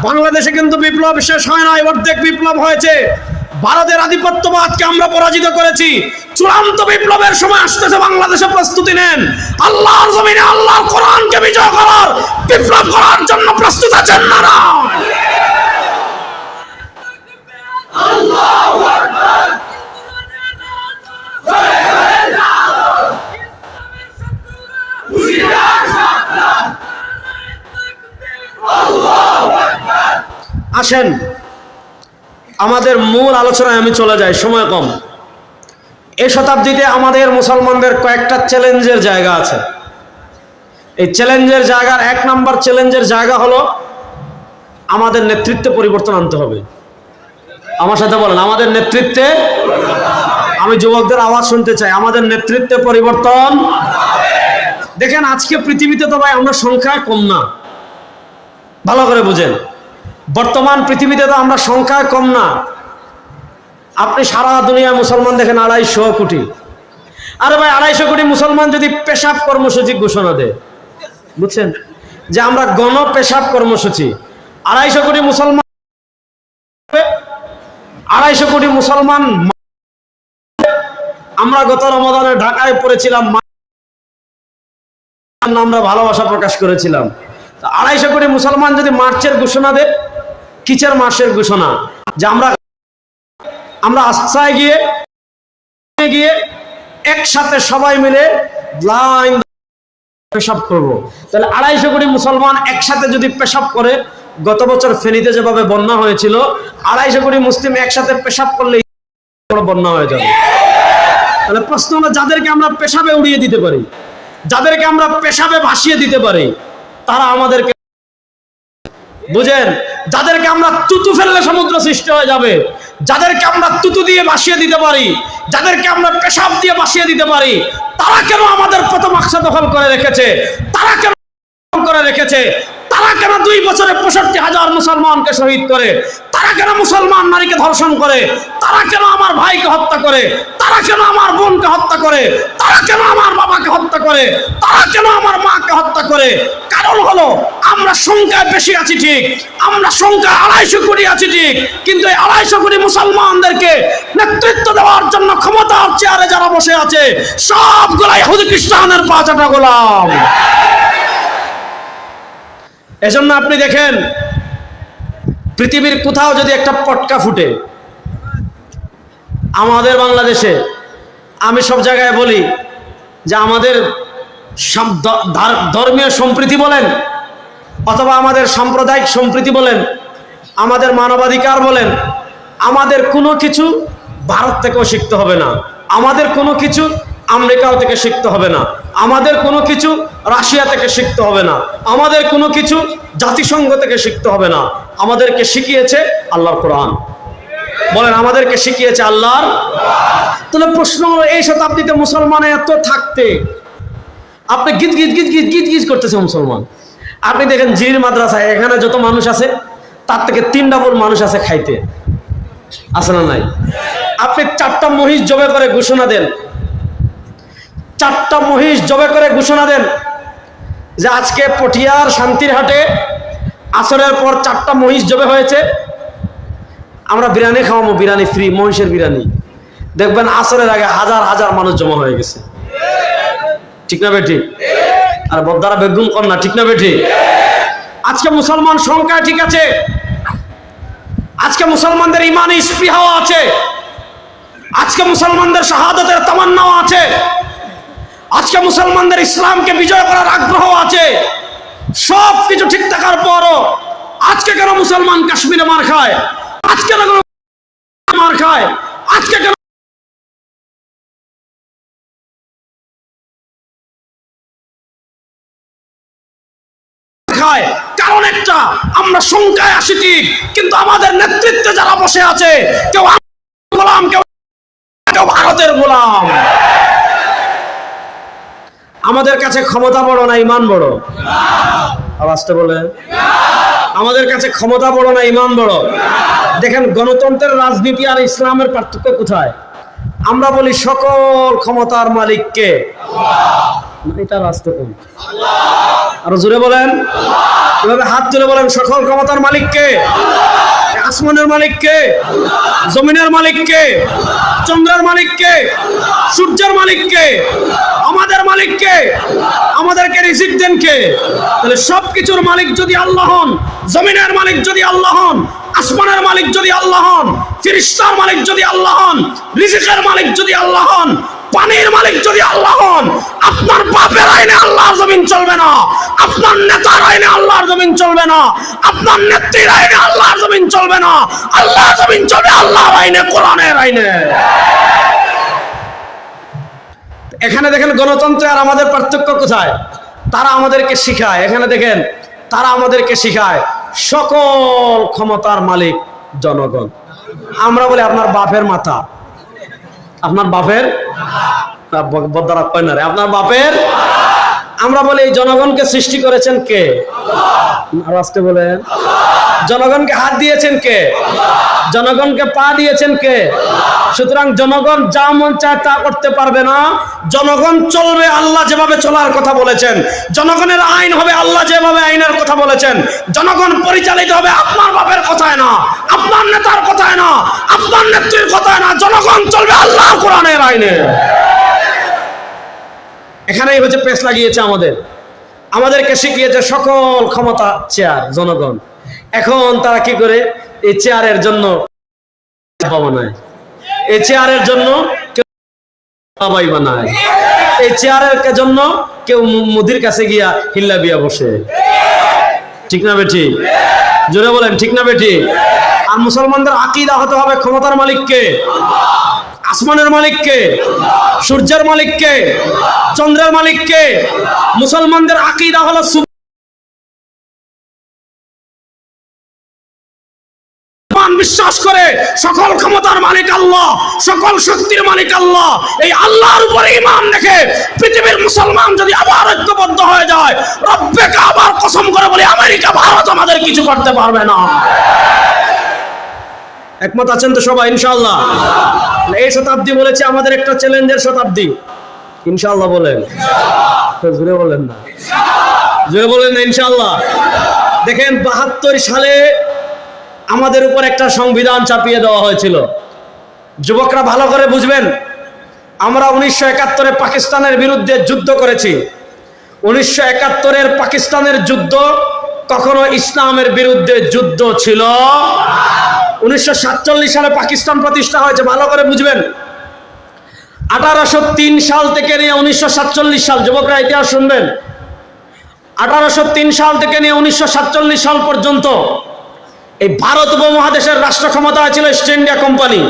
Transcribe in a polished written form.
বাংলাদেশে কিন্তু বিপ্লব শেষ হয় না, অর্ধেক বিপ্লব হয়েছে। ভারতের আধিপত্যবাদকে আমরা পরাজিত করেছি। চূড়ান্ত বিপ্লবের সময় আসতেছে, বাংলাদেশে প্রস্তুতি নেন। আল্লাহর জমিনে আল্লাহর কোরআনকে বিজয় করার, বিপ্লব করার জন্য প্রস্তুত আছেন না? আল্লাহু আকবার। আসেন আমাদের মূল আলোচনায় আমি চলে যাই, সময় কম। এই শতাব্দীতে আমাদের মুসলমানদের কয়েকটা চ্যালেঞ্জের জায়গা আছে। এই চ্যালেঞ্জের জায়গার 1 নম্বর চ্যালেঞ্জের জায়গা হলো আমাদের নেতৃত্বে পরিবর্তন আনতে হবে। আমার সাথে বলেন, আমাদের নেতৃত্বে, আমি যুবকদের আওয়াজ শুনতে চাই, আমাদের নেতৃত্বে পরিবর্তন। দেখেন আজকে পৃথিবীতে তো ভাই আমরা সংখ্যায় কম না, ভালো করে বুঝেন। বর্তমান পৃথিবীতে তো আমরা সংখ্যায় কম না। আপনি সারা দুনিয়া মুসলমান দেখেন 250 কোটি। আরে ভাই 250 কোটি মুসলমান যদি পেশাব কর্মসূচি ঘোষণা দেয়, বুঝছেন, যে আমরা গণ পেশাব কর্মসূচি, 250 কোটি মুসলমান, 250 কোটি মুসলমান। আমরা গত রমাদানে ঢাকায় পড়েছিলাম, আমরা ভালোবাসা প্রকাশ করেছিলাম। 250 কোটি মুসলমান যদি মার্চের ঘোষণা দেয়, কিসের মাসের ঘোষণা, যে আমরা আস্থায় গিয়ে একসাথে সবাই মিলে লাইন পেশাব করবো, তাহলে 250 কোটি মুসলমান একসাথে যদি পেশাব করে, গত বছর ফেনীতে যেভাবে বন্যা হয়েছিল, 250 কোটি মুসলিম একসাথে পেশাব করলে বন্যা হয়ে যাবে। তাহলে প্রশ্ন হলো, যাদেরকে আমরা পেশাবে উড়িয়ে দিতে পারি, যাদেরকে আমরা পেশাবে ভাসিয়ে দিতে পারি, তারা আমাদেরকে, বুঝেন, যাদেরকে আমরা তুতু ফেললে সমুদ্র সৃষ্টি হয়ে যাবে, যাদেরকে আমরা তুতু দিয়ে ভাসিয়ে দিতে পারি, যাদেরকে আমরা পেশাব দিয়ে ভাসিয়ে দিতে পারি, তারা কেন আমাদের প্রথম আকসা দখল করে রেখেছে? তারা কেন করে রেখেছে? তারা কেন 2 বছরে 65,000 মুসলমানকে শহীদ করে? তারা কেন মুসলমান নারীকে ধর্ষণ করে? তারা কেন আমার ভাইকে হত্যা করে? তারা কেন আমার বোনকে হত্যা করে? তারা কেন আমার বাবাকে হত্যা করে? তারা কেন আমার মাকে হত্যা করে? কারণ হলো আমরা সংখ্যায় বেশি আছি ঠিক, আমরা সংখ্যায় 250 কোটি আছি ঠিক, কিন্তু এই 250 কোটি মুসলমানদেরকে নেতৃত্ব দেওয়ার জন্য ক্ষমতার চেয়ারে যারা বসে আছে, সবগুলা ইহুদি খ্রিস্টানের পাঁচাটা গোলাম। এজন্য আপনি দেখেন, পৃথিবীর কোথাও যদি একটা পটকা ফুটে, আমাদের বাংলাদেশে, আমি সব জায়গায় বলি যে আমাদের ধর্মীয় সম্প্রীতি বলেন, অথবা আমাদের সাম্প্রদায়িক সম্প্রীতি বলেন, আমাদের মানবাধিকার বলেন, আমাদের কোনো কিছু ভারত থেকেও শিখতে হবে না, আমাদের কোনো কিছু আমেরিকাও থেকে শিখতে হবে না, আমাদের কোনো কিছু রাশিয়া থেকে শিখতে হবে না, আমাদের কোনো কিছু জাতিসংঘ থেকে শিখতে হবে না। আমাদেরকে শিখিয়েছে আল্লাহর কোরআন। বলেন, আমাদেরকে শিখিয়েছে আল্লাহর। তাহলে প্রশ্ন হলো, এই শতাব্দীতে মুসলমান এত থাকতে আপনি গিজ গিজ গিজ গিজ গিজ গিজ করতেছে মুসলমান। আপনি দেখেন জির মাদ্রাসায় এখানে যত মানুষ আছে, তার থেকে 3 ডাবল মানুষ আছে খাইতে, আছে না নাই? আপনি 4টা মহিষ জবে করে ঘোষণা দেন, 4টা মহিষ জবে করে ঘোষণা দেন যে আজকে পটিয়ার শান্তিরহাটে আসরের পর 4টা মহিষ জবে হয়েছে, আমরা বিরিয়ানি খাওয়াবো, বিরিয়ানি ফ্রি, মহিষের বিরিয়ানি। দেখবেন আসরের আগে হাজার হাজার মানুষ জমা হয়ে গেছে, ঠিক না বেঠি? আর বদ্দারা বেগুন কর না, ঠিক না বেঠি? আজকে মুসলমান সংখ্যা ঠিক আছে, আজকে মুসলমানদের ইমানি স্পৃহাও আছে, আজকে মুসলমানদের শাহাদাতের তামান্নাও আছে, আজকে মুসলমানদের ইসলামকে বিজয় করার আগ্রহ আছে। সব কিছু ঠিক থাকার পরও আজকে কেন মুসলমান কাশ্মীরে মার খায়? আজকে কেন মার খায়? আজকে কেন খায়? কারণ একটা, আমরা সংখ্যায় আসি ঠিক, কিন্তু আমাদের নেতৃত্বে যারা বসে আছে, কেউ গোলাম, কেউ ভারতের গোলাম। আমাদের কাছে ক্ষমতা বড় না ইমান বড়? আওয়াজটা বলে, আমাদের কাছে ক্ষমতা বড় না ইমান বড়? দেখেন, গণতন্ত্রের রাজনীতি আর ইসলামের পার্থক্য কোথায়? আমরা বলি সকল ক্ষমতার মালিক কে? এটা রাষ্ট্রপতি। আর জোরে বলেন, এভাবে হাত তুলে বলেন সকল ক্ষমতার মালিক কে? আসমানের মালিক কে? জমিনের মালিক কে? চন্দ্রের মালিক কে? সূর্যের মালিক কে? আমাদের মালিক কে? আমাদেরকে রিজিক দেন কে? তাহলে সবকিছুর মালিক যদি আল্লাহ হন, জমিনের মালিক যদি আল্লাহ হন, আসমানের মালিক যদি আল্লাহ হন, ফেরেশতার মালিক যদি আল্লাহ হন, রিজিকের মালিক যদি আল্লাহ হন, পানির মালিক যদি আল্লাহ হন, আপনার বাপের আইনে আল্লাহর জমিন চলবে না, আপনার নেতার আইনে আল্লাহর জমিন চলবে না, আপনার নেত্রীর আইনে আল্লাহর জমিন চলবে না, আল্লাহর জমিন চলবে আল্লাহর আইনে, কোরআনের আইনে। এখানে দেখেন গণতন্ত্র আর আমাদের পার্থক্য কোথায়? তারা আমাদেরকে শিখায়, এখানে দেখেন তারা আমাদেরকে শিখায় সকল ক্ষমতার মালিক জনগণ। আমরা বলি আপনার বাপের মাথা, আপনার বাপের বদারা কয় না রে, আপনার বাপের। আমরা বলি এই জনগণকে সৃষ্টি করেছেন কে? আর আস্তে বলেন, জনগণকে হাত দিয়েছেন কে? জনগণকে পা দিয়েছেন কে? সুতরাং জনগণ যা মন চায় তা করতে পারবে না। জনগণ চলবে আল্লাহ যেভাবে চলার কথা বলেছেন, জনগণের আইন হবে আল্লাহ যেভাবে আইনের কথা বলেছেন। জনগণ পরিচালিত হবে আপনার বাপের কথায় না, আপনার নেতার কথায় না, আপনার নেত্রীর কথায় না, জনগণ চলবে আল্লাহর কোরআনের আইনে। এখানেই হচ্ছে পেশ লাগিয়েছে আমাদেরকে শিখিয়েছে সকল ক্ষমতা চেয়ার জনগণ। এখন তারা কি করে? এই চেয়ারের জন্য বানায়, এই চেয়ারের জন্য কেউ বাবাই বানায়, এই চেয়ারের জন্য কেউ মুদির কাছে গিয়া হিল্লা বিয়া বসে। ঠিক না বেঠি? জোরে বলেন ঠিক না বেঠি? আর মুসলমানদের আকীদা হতে হবে ক্ষমতার মালিক কে? আসমানের মালিক কে? সূর্যের মালিক কে? চন্দ্রের মালিক কে? মুসলমানদের আকীদা হলো বিশ্বাস করে সকল ক্ষমতার মালিক আল্লাহ, সকল শক্তির মালিক আল্লাহ। এই আল্লাহর উপরে ঈমান রেখে পৃথিবীর মুসলমান যদি আবার ঐক্যবদ্ধ হয়ে যায়, রব্বে কাবার কসম করে বলি আমেরিকা ভারত আমাদের কিছু করতে পারবে না। একমত আছেন তো সবাই ইনশাআল্লাহ? এই শতাব্দী বলেছে আমাদের একটা চ্যালেঞ্জের শতাব্দী, ইনশাআল্লাহ বলেন। জোরে বলেন না, জোরে বলেন না ইনশাআল্লাহ। দেখেন ৭২ সালে আমাদের উপর একটা সংবিধান চাপিয়ে দেওয়া হয়েছিল। যুবকরা ভালো করে বুঝবেন, আমরা ১৯৭১-এ পাকিস্তানের বিরুদ্ধে যুদ্ধ করেছি। ১৯৭১-এর পাকিস্তানের যুদ্ধ কখনো ইসলামের বিরুদ্ধে যুদ্ধ ছিল। ১৯৪৭ সালে পাকিস্তান প্রতিষ্ঠা হয়েছে, ভালো করে বুঝবেন। ১৮০৩ সাল থেকে নিয়ে ১৯৪৭ সাল, যুবকরা ইতিহাস শুনবেন, ১৮০৩ সাল থেকে নিয়ে ১৯৪৭ সাল পর্যন্ত এই ভারত উপমহাদেশের রাষ্ট্র ক্ষমতায় ছিল ইস্ট ইন্ডিয়া কোম্পানি।